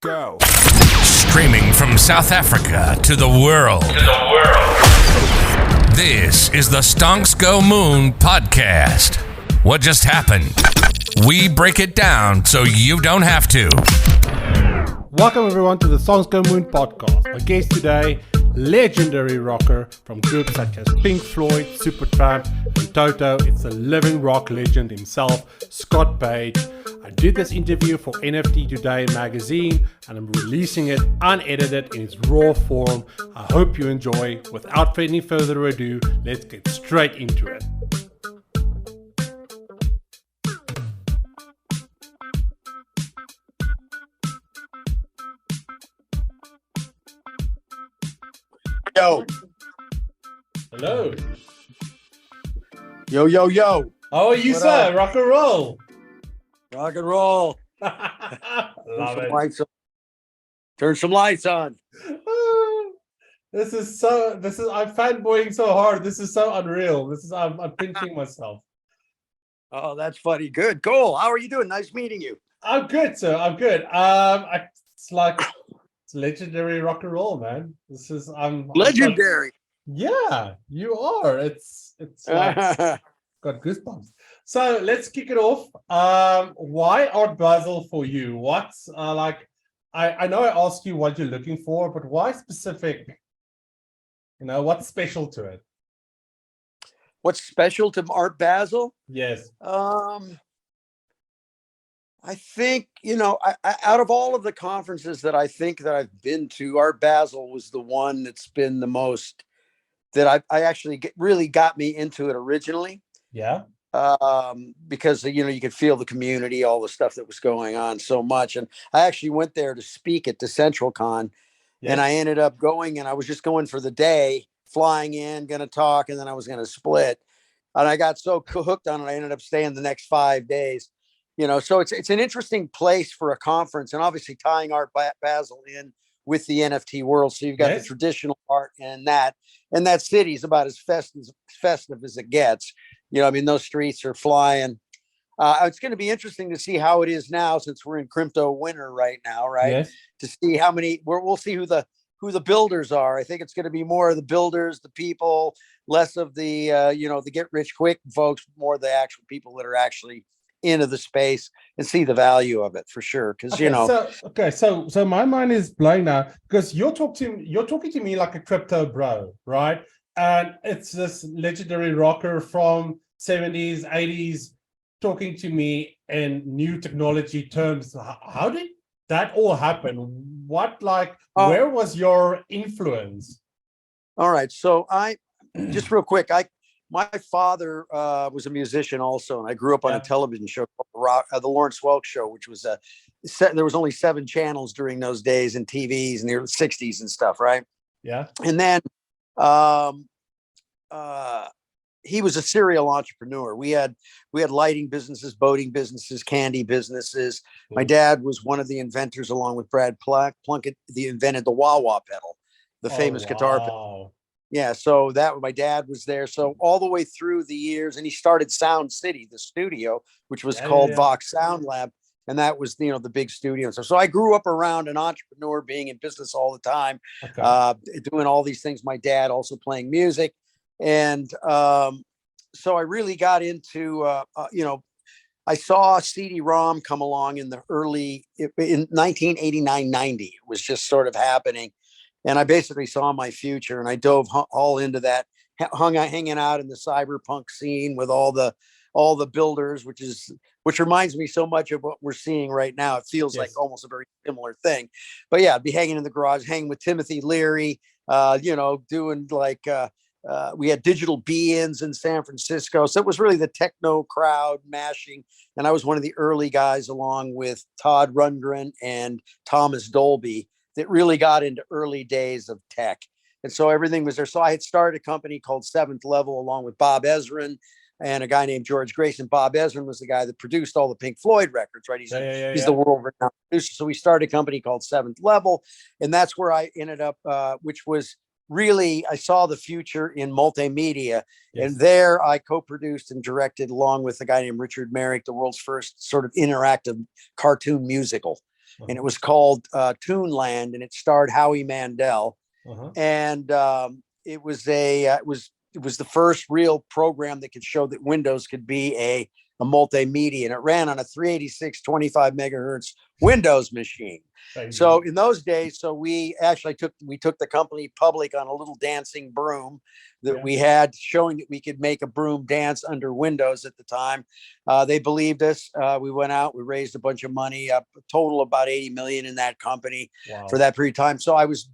Go. Streaming from South Africa to the world. This is the Stonks Go Moon podcast. What just happened? We break it down so you don't have to. Welcome everyone to the Stonks Go Moon podcast. Our guest today, legendary rocker from groups such as Pink Floyd, Supertramp, and Toto. It's a living rock legend himself, Scott Page. I did this interview for NFT Today Magazine and I'm releasing it unedited in its raw form. I hope you enjoy. Without any further ado, let's get straight into it. Yo. Hello. Yo, yo, yo. How are you, What sir? up? Rock and roll. Rock and roll. Love it. Turn some lights on. I'm fanboying so hard. This is so unreal. I'm pinching myself. Oh, that's funny. Good. Cool. How are you doing? Nice meeting you. I'm good, sir. I'm good. It's legendary rock and roll, man. I'm Legendary. yeah, you are. It's like got goosebumps. So let's kick it off. Why Art Basel for you? What's I know I asked you what you're looking for, but why specific? You know, what's special to it? What's special to Art Basel? Yes. I think, out of all of the conferences that I've been to, Art Basel was the one that's been the most that I actually really got me into it originally. Yeah. Because, you could feel the community, all the stuff that was going on so much. And I actually went there to speak at the Central Con. Yes. And I ended up going, and I was just going for the day, flying in, going to talk, and then I was going to split. And I got so hooked on it, I ended up staying the next 5 days. So it's an interesting place for a conference, and obviously tying Art Basel in with the NFT world. So you've got Yes. the traditional art and that city is about as festive as it gets. Those streets are flying. It's going to be interesting to see how it is now, since we're in crypto winter right now, right? Yes. To see how many, we'll see who the builders are. I think it's going to be more of the builders, the people, less of the, the get rich quick folks, more the actual people that are actually into the space and see the value of it for sure. Because so my mind is blown now because you're talking to me like a crypto bro, right? And it's this legendary rocker from 70s, 80s talking to me in new technology terms. How did that all happen? Where was your influence? All right. So just real quick, my father was a musician also, and I grew up on a television show called the Lawrence Welk Show, which was there was only 7 channels during those days and TVs in the early 60s and stuff, right? Yeah. And then he was a serial entrepreneur. We had lighting businesses, boating businesses, candy businesses. My dad was one of the inventors, along with Brad Plunkett, they invented the wah-wah pedal, the famous guitar pedal. Yeah, so my dad was there. So all the way through the years, and he started Sound City, the studio, which was called Vox Sound Lab. And that was, the big studio. So I grew up around an entrepreneur, being in business all the time, doing all these things. My dad also playing music. And so I really got into, I saw CD-ROM come along in 1989, 90. It was just sort of happening. And I basically saw my future, and I dove all into that, hanging out in the cyberpunk scene with all the builders, which reminds me so much of what we're seeing right now. It feels like almost a very similar thing. But yeah, I'd be hanging in the garage, hanging with Timothy Leary, doing we had digital be-ins in San Francisco. So it was really the techno crowd mashing. And I was one of the early guys, along with Todd Rundgren and Thomas Dolby, that really got into early days of tech. And so everything was there. So I had started a company called Seventh Level, along with Bob Ezrin and a guy named George Grayson. Bob Ezrin was the guy that produced all the Pink Floyd records, right? He's the world-renowned producer. So we started a company called Seventh Level. And that's where I ended up, which was really, I saw the future in multimedia. Yes. And there I co-produced and directed, along with a guy named Richard Merrick, the world's first sort of interactive cartoon musical. and it was called Toonland, and it starred Howie Mandel. And it was the first real program that could show that Windows could be a multimedia, and it ran on a 386 25 megahertz Windows machine. So in those days, we actually took the company public on a little dancing broom that we had, showing that we could make a broom dance under Windows at the time. They believed us. We went out, we raised a bunch of money, a total about 80 million in that company for that period of time. So I was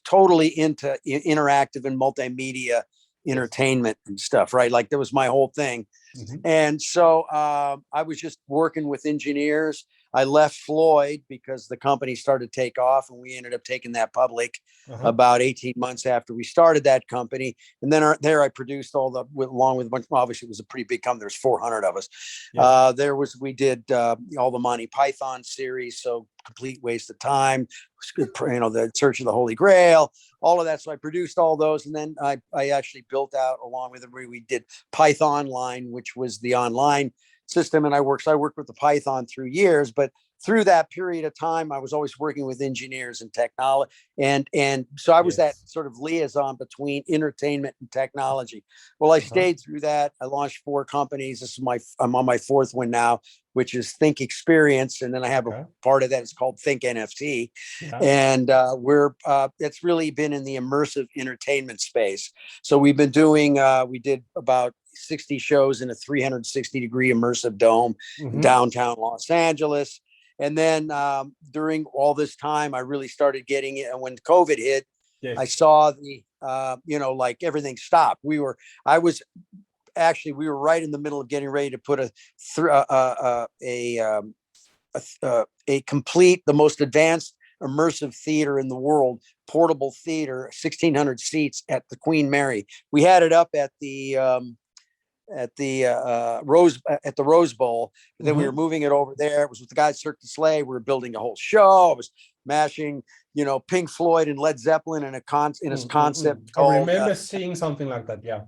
totally into interactive and multimedia entertainment and stuff, right? Like that was my whole thing. And so I was just working with engineers. I left Floyd because the company started to take off, and we ended up taking that public about 18 months after we started that company. And then there I produced along with a bunch, obviously it was a pretty big company. There's 400 of us. We did all the Monty Python series. So Complete Waste of Time, the Search of the Holy Grail, all of that. So I produced all those. And then I actually built out, along with everybody, we did Python Line, which was the online system. And I worked with the Python through years, but through that period of time, I was always working with engineers and technology. And so I was that sort of liaison between entertainment and technology. Well, I stayed through that. I launched 4 companies. I'm on my 4th one now, which is Think Experience. And then I have a part of that. It's called Think NFT. And it's really been in the immersive entertainment space. So we've been doing, we did about 60 shows in a 360-degree immersive dome in downtown Los Angeles. And then during all this time, I really started getting it. And when COVID hit, I saw like everything stopped. We were right in the middle of getting ready to put the most advanced immersive theater in the world, portable theater, 1,600 seats at the Queen Mary. We had it up at the Rose Bowl. And then we were moving it over there. It was with the guys Cirque du Soleil. We were building a whole show. I was mashing, Pink Floyd and Led Zeppelin in a concept. I remember seeing something like that. Yeah,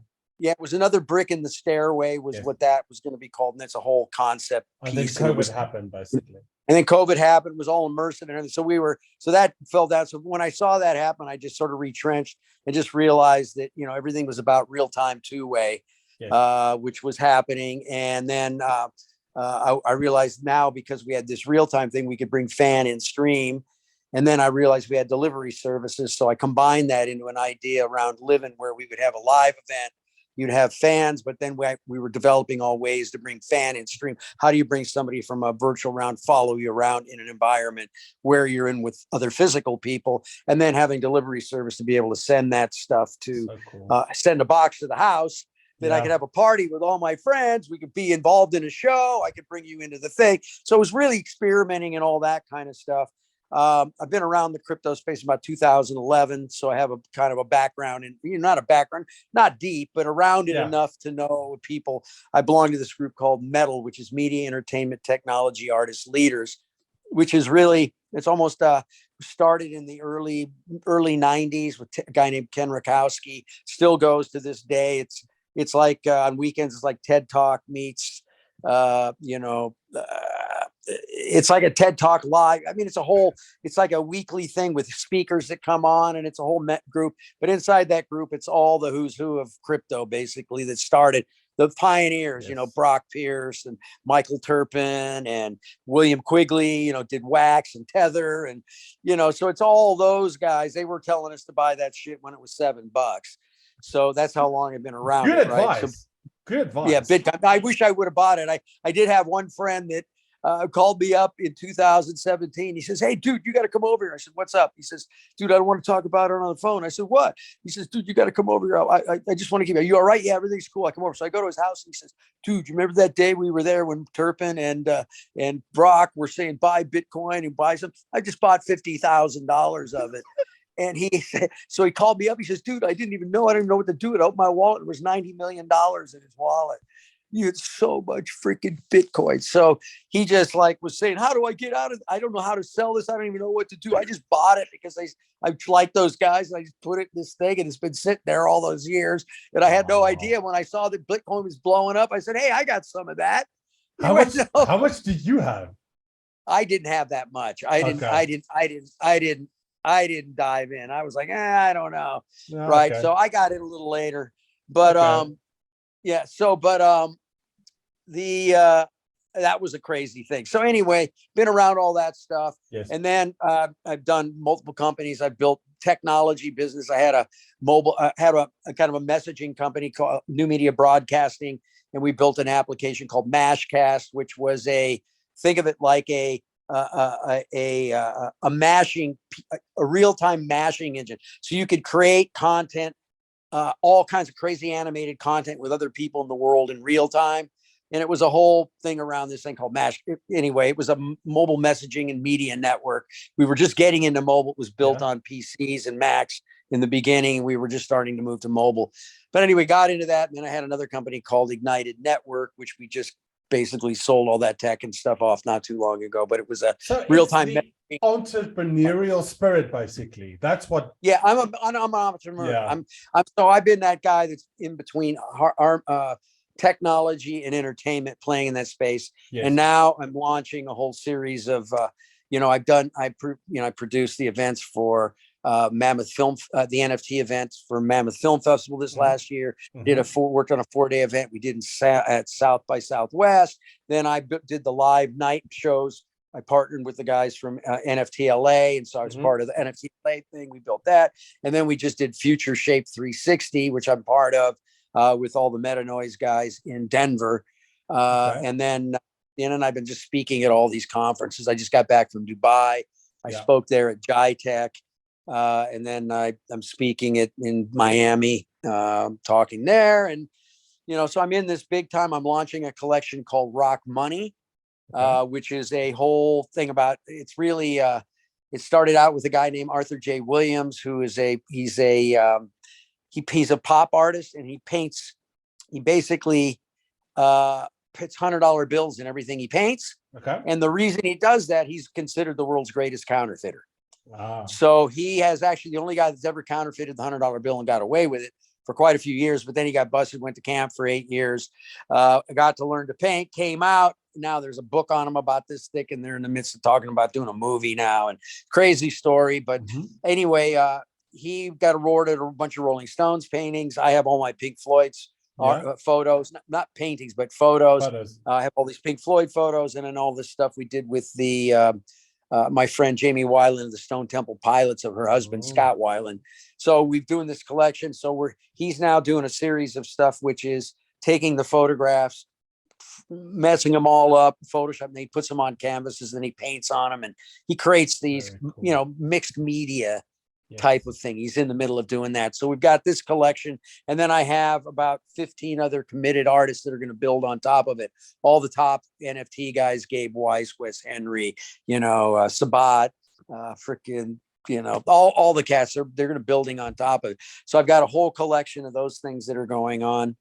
it was another brick in the stairway was what that was going to be called. And that's a whole concept piece. And then COVID happened, basically. And then COVID happened, it was all immersive and everything. So that fell down. So when I saw that happen, I just sort of retrenched and just realized that, everything was about real-time two-way. Which was happening. And then I realized now, because we had this real-time thing, we could bring fan and stream. And then I realized we had delivery services. So I combined that into an idea around living, where we would have a live event. You'd have fans, but then we were developing all ways to bring fan and stream. How do you bring somebody from a virtual round, follow you around in an environment where you're in with other physical people, and then having delivery service to be able to send that stuff to send a box to the house. Then I could have a party with all my friends. We could be involved in a show. I could bring you into the thing. So it was really experimenting and all that kind of stuff. I've been around the crypto space about 2011. So I have a kind of a background in, not deep, but around it enough to know people. I belong to this group called Metal, which is Media, Entertainment, Technology, Artists, Leaders, which is really, it's almost started in the early 90s with a guy named Ken Rakowski, still goes to this day. It's like on weekends, it's like TED Talk meets, it's like a TED Talk live. I mean, it's like a weekly thing with speakers that come on, and it's a whole group. But inside that group, it's all the who's who of crypto, basically, that started. The pioneers, Brock Pierce and Michael Turpin and William Quigley, did Wax and Tether. And, so it's all those guys. They were telling us to buy that shit when it was $7. So that's how long I've been around. Good advice. Right? Good advice. Yeah, big time. I wish I would have bought it. I did have one friend that called me up in 2017. He says, "Hey, dude, you got to come over here." I said, "What's up?" He says, "Dude, I don't want to talk about it on the phone." I said, "What?" He says, "Dude, you got to come over here. I just want to keep you. Are you all right?" "Yeah, everything's cool. I come over." So I go to his house, and he says, "Dude, you remember that day we were there when Turpin and Brock were saying buy Bitcoin and buy some? I just bought $50,000 of it." And he said, so he called me up. He says, "Dude, I didn't even know what to do. I opened my wallet. There was $90 million in his wallet. You had so much freaking Bitcoin." So he just was saying, "How do I get out of it? I don't know how to sell this. I don't even know what to do. I just bought it because I like those guys. And I just put it in this thing, and it's been sitting there all those years. And I had no idea when I saw that Bitcoin was blowing up. I said, 'Hey, I got some of that.'" How much did you have? I didn't have that much. I didn't dive in. I was like, I don't know. Right. Okay. So I got in a little later, but, yeah. So, but, that was a crazy thing. So anyway, been around all that stuff. Yes. And then, I've done multiple companies. I've built technology business. I had a mobile, had a kind of a messaging company called New Media Broadcasting. And we built an application called Mashcast, which was think of it like a mashing, a real-time mashing engine. So you could create content, all kinds of crazy animated content with other people in the world in real time. And it was a whole thing around this thing called Mash. Anyway, it was a mobile messaging and media network. We were just getting into mobile. It was built on PCs and Macs in the beginning. We were just starting to move to mobile. But anyway, got into that. And then I had another company called Ignited Network, which we just basically sold all that tech and stuff off not too long ago. But it was a real-time entrepreneurial spirit, basically. That's what. Yeah, I'm an entrepreneur. Yeah. So I've been that guy that's in between our technology and entertainment, playing in that space. Yes. And now I'm launching a whole series of, I produced the events for Mammoth Film, the NFT events for Mammoth Film Festival this last year. Worked on a 4-day event we did at South by Southwest. Then I did the live night shows. I partnered with the guys from NFT LA, and so I was part of the NFT LA thing. We built that, and then we just did Future Shape 360, which I'm part of, with all the Meta Noise guys in Denver. And then I've been just speaking at all these conferences. I just got back from Dubai. I spoke there at JITech, and then I'm speaking in Miami, talking there, and so I'm in this big time. I'm launching a collection called Rock Money. Which is a whole thing about, it's really, it started out with a guy named Arthur J. Williams, who is he's a pop artist, and he basically puts $100 bills in everything he paints. Okay. And the reason he does that, he's considered the world's greatest counterfeiter. Wow. So he has actually the only guy that's ever counterfeited the $100 bill and got away with it for quite a few years, but then he got busted, went to camp for 8 years, got to learn to paint, came out. Now there's a book on him about this thick, and they're in the midst of talking about doing a movie now, and crazy story. But anyway, he got awarded a bunch of Rolling Stones paintings. I have all my Pink Floyd's photos, not paintings, but photos. I have all these Pink Floyd photos, and then all this stuff we did with the my friend Jamie Weiland of the Stone Temple Pilots, of her husband Scott Weiland. So we've doing this collection. So he's now doing a series of stuff, which is taking the photographs, messing them all up, Photoshop, and he puts them on canvases, and he paints on them, and he creates these, mixed media type of thing. He's in the middle of doing that. So we've got this collection, and then I have about 15 other committed artists that are going to build on top of it. All the top NFT guys, Gabe Weiss, Wes Henry, Sabat, all the cats, they're going to building on top of it. So I've got a whole collection of those things that are going on.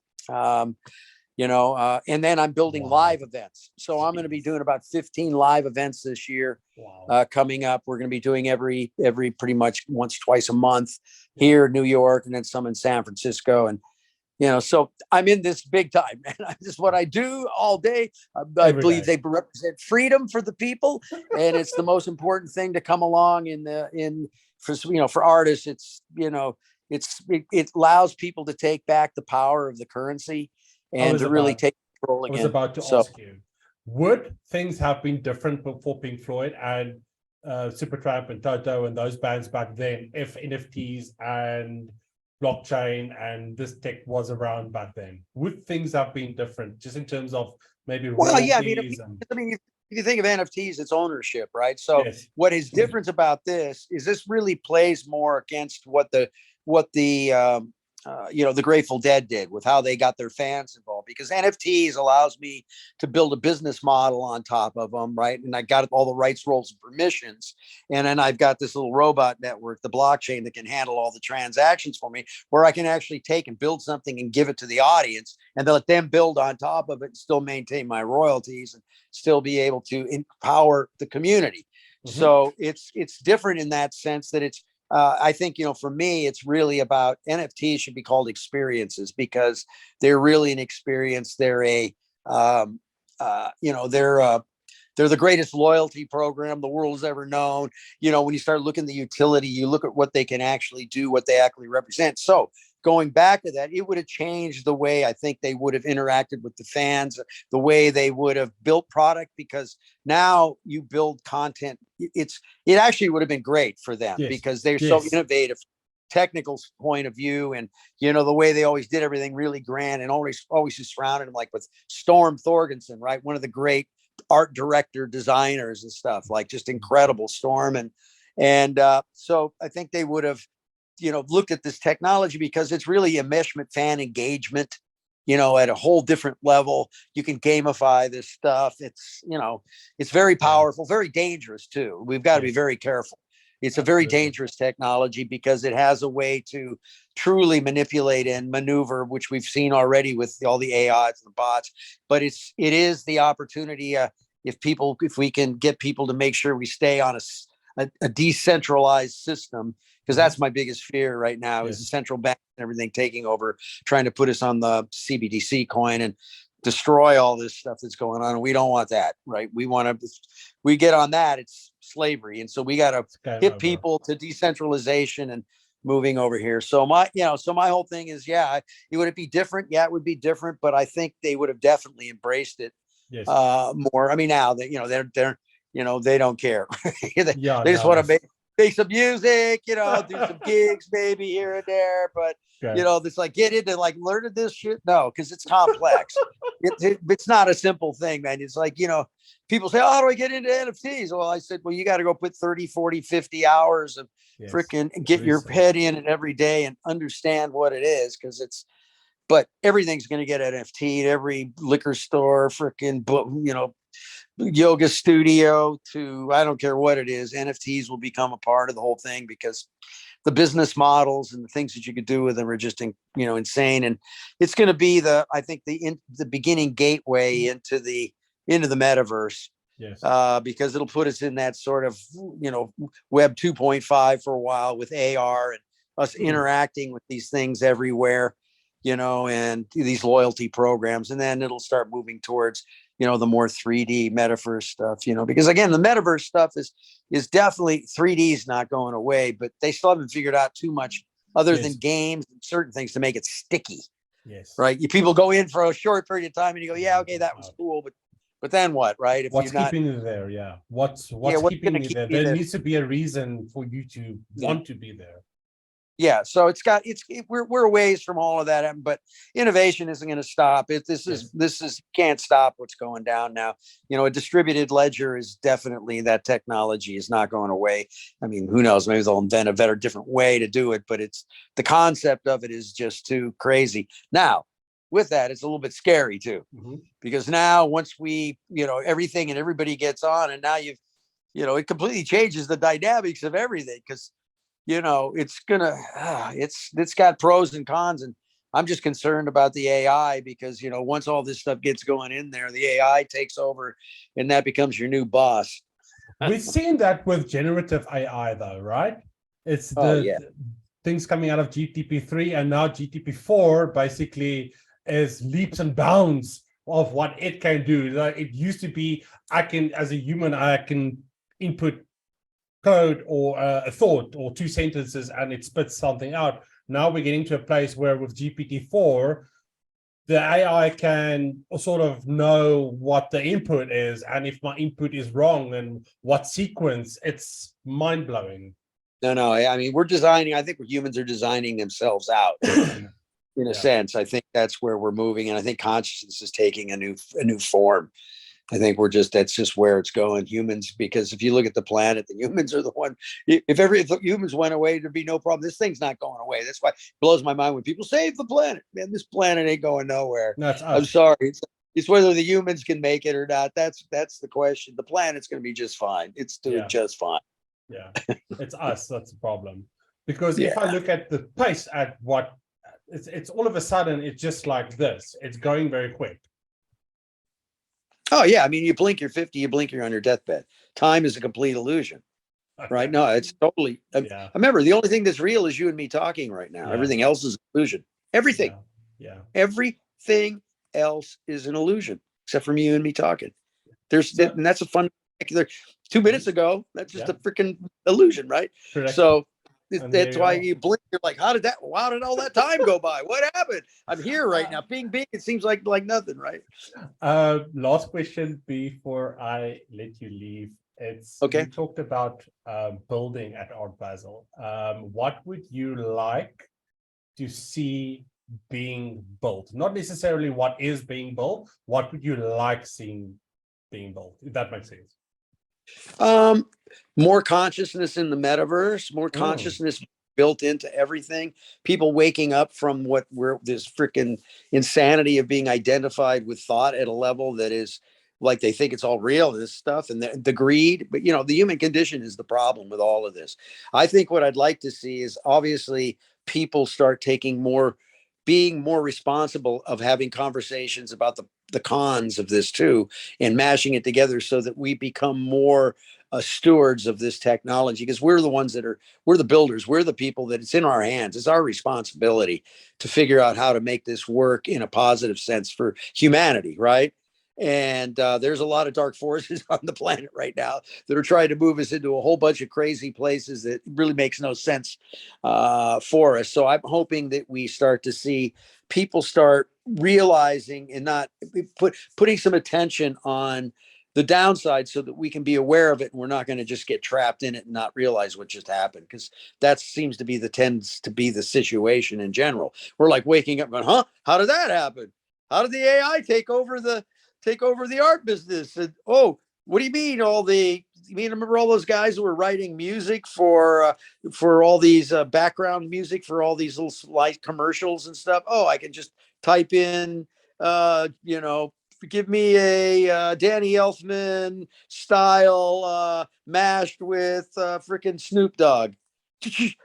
And then I'm building live events. So I'm going to be doing about 15 live events this year, coming up. We're going to be doing every pretty much once, twice a month here in New York, and then some in San Francisco. And, so I'm in this big time, and this is what I do all day. I believe they represent freedom for the people. And it's the most important thing to come along for artists. It allows people to take back the power of the currency and to really take control again. I was about to ask you, would things have been different for Pink Floyd and Supertramp and Toto and those bands back then if NFTs and blockchain and this tech was around back then? Would things have been different, just in terms of maybe royalties? If you think of NFTs, it's ownership, right? So what is different about this is this really plays more against what the Grateful Dead did with how they got their fans involved, because NFTs allows me to build a business model on top of them, right? And I got all the rights, roles, and permissions. And then I've got this little robot network, the blockchain, that can handle all the transactions for me, where I can actually take and build something and give it to the audience, and then let them build on top of it and still maintain my royalties and still be able to empower the community. So it's different in that sense, that it's, I think, for me, it's really about, NFTs should be called experiences, because they're really an experience. They're they're the greatest loyalty program the world has ever known. You know, when you start looking at the utility, you look at what they can actually do, what they actually represent. So going back to that, it would have changed the way I think they would have interacted with the fans, the way they would have built product, because now you build content. It actually would have been great for them because they're so innovative, technical point of view, and you know the way they always did everything really grand, and always just surrounded them like with Storm Thorgerson, right? One of the great art director designers and stuff, like just incredible Storm, and so I think they would have, you know, looked at this technology because it's really enmeshment, fan engagement, you know, at a whole different level. You can gamify this stuff. It's, you know, it's very powerful, very dangerous too. We've got to be very careful. It's a very dangerous technology because it has a way to truly manipulate and maneuver, which we've seen already with all the AIs and the bots. But it is the opportunity, if we can get people to make sure we stay on a decentralized system, because that's my biggest fear right now is the central bank and everything taking over, trying to put us on the CBDC coin and destroy all this stuff that's going on. And we don't want that, right? We get on that, it's slavery. And so we got to hit people to decentralization and moving over here. So my whole thing is, would it be different? Yeah, it would be different, but I think they would have definitely embraced it more. I mean, now that, you know, they're you know, they don't care. They just want to make some music, you know, do some gigs maybe here and there, but you know, it's like get into like learning this shit. No, because it's complex. It's not a simple thing, man. It's like, you know, people say, oh, how do I get into NFTs? Well, I said, well, you got to go put 30, 40, 50 hours of freaking get your head in it every day and understand what it is, because but everything's going to get NFT'd. Every liquor store, freaking book, you know, yoga studio, to I don't care what it is, NFTs will become a part of the whole thing, because the business models and the things that you could do with them are just insane. And it's going to be the beginning gateway into the metaverse, because it'll put us in that sort of, you know, Web 2.5 for a while with AR and us interacting with these things everywhere, you know, and these loyalty programs. And then it'll start moving towards, you know, the more 3D metaverse stuff, you know, because again, the metaverse stuff is definitely 3D is not going away, but they still haven't figured out too much other than games and certain things to make it sticky. Right. People go in for a short period of time and you go, yeah, okay, that was cool. But then what, right? If what's keeping you there? Yeah. What's keeping you there? There needs to be a reason for you to want to be there. Yeah, so we're a ways from all of that, but innovation isn't going to stop. This can't stop what's going down now. You know, a distributed ledger is definitely, that technology is not going away. I mean, who knows? Maybe they'll invent a better, different way to do it, but the concept of it is just too crazy. Now, with that, it's a little bit scary too, because now once we, you know, everything and everybody gets on, and now it completely changes the dynamics of everything, because you know, it's got pros and cons, and I'm just concerned about the AI, because, you know, once all this stuff gets going in there, the AI takes over and that becomes your new boss. We've seen that with generative AI though, right? It's things coming out of GTP3 and now GTP4 basically is leaps and bounds of what it can do. Like, it used to be, as a human, I can input code or a thought or two sentences and it spits something out. Now we're getting to a place where with GPT-4, the AI can sort of know what the input is, and if my input is wrong and what sequence. It's mind-blowing. No, I mean, I think humans are designing themselves out in a sense. I think that's where we're moving, and I think consciousness is taking a new form. I think that's just where it's going, humans, because if you look at the planet, the humans are the one. If humans went away, there'd be no problem. This thing's not going away. That's why it blows my mind when people save the planet. Man, this planet ain't going nowhere. No, it's us. I'm sorry. It's whether the humans can make it or not. That's the question. The planet's going to be just fine. It's doing just fine. Yeah, it's us. That's the problem. Because if I look at the pace at what it's all of a sudden, it's just like this. It's going very quick. Oh, yeah. I mean, you blink, you're 50, you blink, you're on your deathbed. Time is a complete illusion, right? No, it's totally. I remember the only thing that's real is you and me talking right now. Everything else is illusion. Everything. Yeah. Everything else is an illusion, except for you and me talking. And that's a fun, 2 minutes ago, that's just Yeah, a freaking illusion, right? correct. So And there that's you why are. you blink. You're like, how did all that time go by? What happened? I'm here right now. Bing, bing. It seems like nothing, right? Last question before I let you leave. You Okay. talked about building at Art Basel. What would you like to see being built? Not necessarily what is being built. What would you like seeing being built? If that makes sense. More consciousness in the metaverse, more Mm, consciousness built into everything. People waking up from this freaking insanity of being identified with thought at a level that is like they think it's all real, this stuff, and the greed. But the human condition is the problem with all of this. I think what I'd like to see is obviously people start being more responsible of having conversations about the cons of this too, and mashing it together so that we become more stewards of this technology, because we're the ones we're the builders, we're the people that it's in our hands. It's our responsibility to figure out how to make this work in a positive sense for humanity, right? And there's a lot of dark forces on the planet right now that are trying to move us into a whole bunch of crazy places that really makes no sense for us. So I'm hoping that we start to see people start realizing and not putting some attention on the downside so that we can be aware of it, and we're not going to just get trapped in it and not realize what just happened, because that tends to be the situation in general. We're like waking up going, huh, how did that happen? How did the AI take over the art business? And oh, what do you mean remember all those guys who were writing music for all these background music for all these little light commercials and stuff? Oh, I can just type in give me a Danny Elfman style mashed with freaking Snoop Dogg.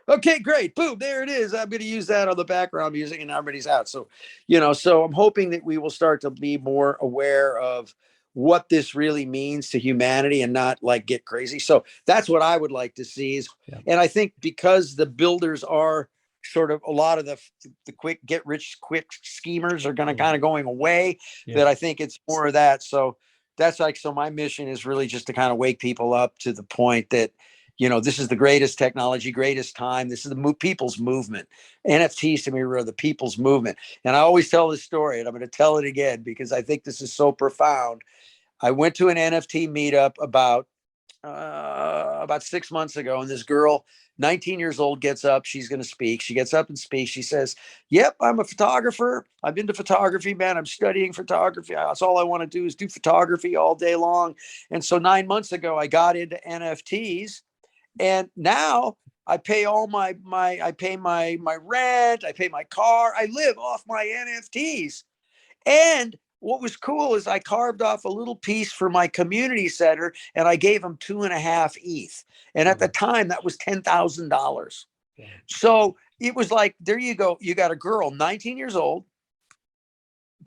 Okay, great. Boom, there it is. I'm going to use that on the background music in everybody's house. So I'm hoping that we will start to be more aware of what this really means to humanity and not like get crazy. So that's what I would like to see yeah. and I think because the builders are sort of a lot of the quick get rich quick schemers are going to kind of going away, Yes. that I think it's more of that. So so my mission is really just to kind of wake people up to the point that this is the greatest technology, greatest time. This is the people's movement. NFTs to me are the people's movement. And I always tell this story, and I'm going to tell it again because I think this is so profound. I went to an NFT meetup about 6 months ago, and this girl, 19 years old, gets up. She's going to speak. She gets up and speaks. She says, "Yep, I'm a photographer. I'm into photography, man. I'm studying photography. That's all I want to do is do photography all day long." And so 9 months ago, I got into NFTs, and now I pay I pay my rent, I pay my car, I live off my NFTs. And what was cool is I carved off a little piece for my community center, and I gave them 2.5 ETH. And at the time, that was $10,000. Yeah. So it was like, there you go. You got a girl, 19 years old.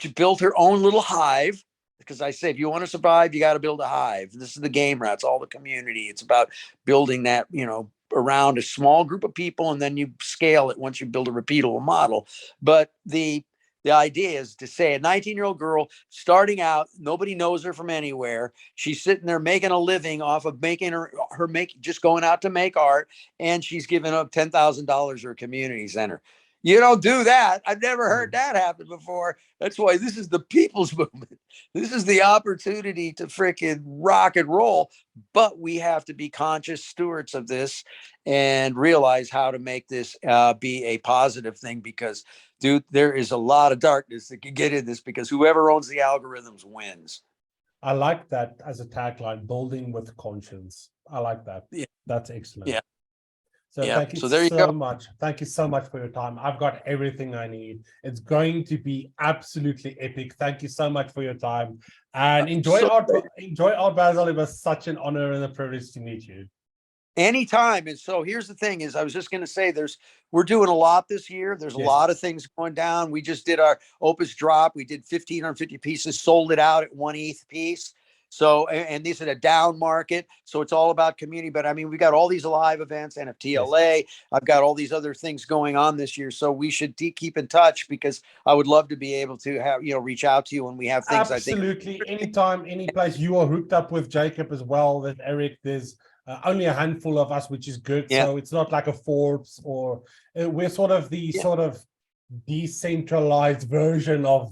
She built her own little hive, because I say, if you want to survive, you got to build a hive. This is the game rats, all the community. It's about building that, around a small group of people, and then you scale it once you build a repeatable model. But the idea is to say a 19-year-old girl starting out, nobody knows her from anywhere. She's sitting there making a living off of making just going out to make art, and she's giving up $10,000 to her community center. You don't do that. I've never heard that happen before. That's why this is the people's movement. This is the opportunity to freaking rock and roll. But we have to be conscious stewards of this and realize how to make this be a positive thing, because, dude, there is a lot of darkness that can get in this, because whoever owns the algorithms wins. I like that as a tagline, building with conscience. I like that. Yeah. That's excellent. Yeah. So yeah. thank you So there you so go. much. Thank you so much for your time. I've got everything I need. It's going to be absolutely epic. Thank you so much for your time. And enjoy Art Basel. It was such an honor and a privilege to meet you. Anytime. And so here's the thing is, I was just going to say, we're doing a lot this year. There's a lot of things going down. We just did our Opus drop. We did 1,550 pieces, sold it out at 1 ETH piece. So, and these are a down market. So it's all about community. But I mean, we got all these live events, NFT LA. I've got all these other things going on this year. So we should keep in touch, because I would love to be able to have, reach out to you when we have things. Absolutely. Anytime, any place. You are hooked up with Jacob as well, with Eric. There's only a handful of us, which is good. Yeah. So it's not like a Forbes, or we're sort of the sort of decentralized version of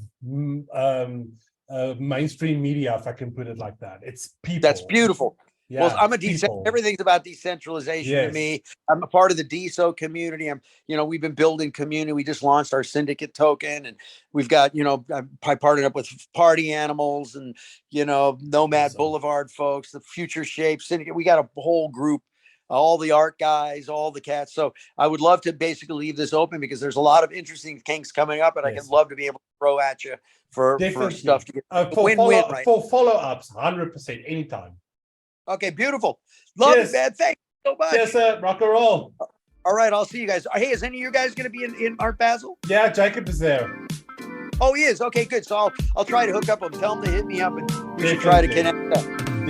mainstream media, if I can put it like that. It's people. That's beautiful. Yeah, well, everything's about decentralization to me. I'm a part of the DSO community. We've been building community. We just launched our syndicate token, and we've got, I partnered up with Party Animals and, Nomad Boulevard folks, the Future Shape Syndicate. We got a whole group, all the art guys, all the cats. So I would love to basically leave this open, because there's a lot of interesting things coming up, and I can love to be able to throw at you for stuff to get win-win, right? For follow-ups, 100%, anytime. Okay, beautiful. Love it, man. Thank you so much. Yes, sir. Rock and roll. All right, I'll see you guys. Hey, is any of you guys going to be in Art Basel? Yeah, Jacob is there. Oh, he is. Okay, good. So I'll try to hook up with him. Tell him to hit me up, and we should try to connect up.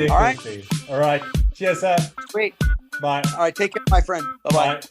All right. All right. Cheers, sir. Great. Bye. All right, take care, my friend. Bye-bye. Bye.